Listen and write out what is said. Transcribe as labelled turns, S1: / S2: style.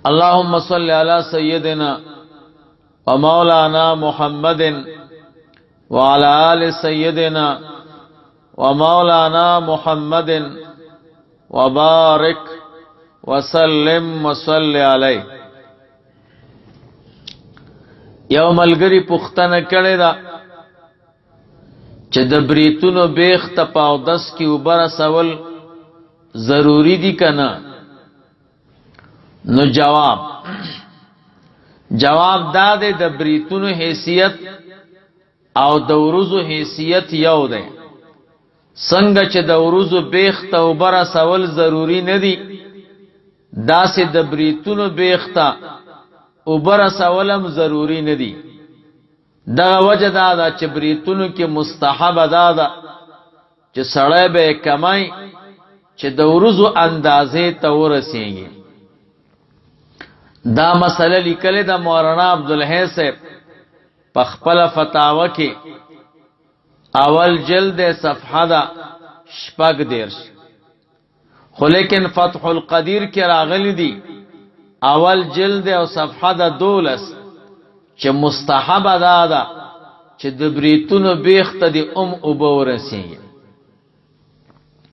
S1: اللهم صل على سيدنا ومولانا محمد وعلى آل سيدنا ومولانا محمد وبارك وسلم وصل عليه. یوم الگری پختنه کړی دا چې د بریتونو بیخ ته پاودس کی اوبر سول ضروری دی کنه؟ نو جواب دا دی د بریتونو حیثیت او د ورځو حیثیت یو دی. څنګه چې د ورځو بیخ ته اوبر سول ضروری نه دی، داسې د بریتونو بیخ ته اوبر سولم ضروری نه دی. دغه وجه دا ده چې بریتونو کې مستحب دا ده چې سړی به کمای چې د ورځو اندازې ته ورسیږي. دا مسله لیکلې ده مولانا عبدالحی صاحب په خپل فتاوا کې، اول جلد صفحه ده 14، خو لیکن فتح القدیر کې راغلی دی اول جلد او صفحه ده 12 چې مستحب ده چې د بریتونو بیخ ته د اوبه ورسیږي.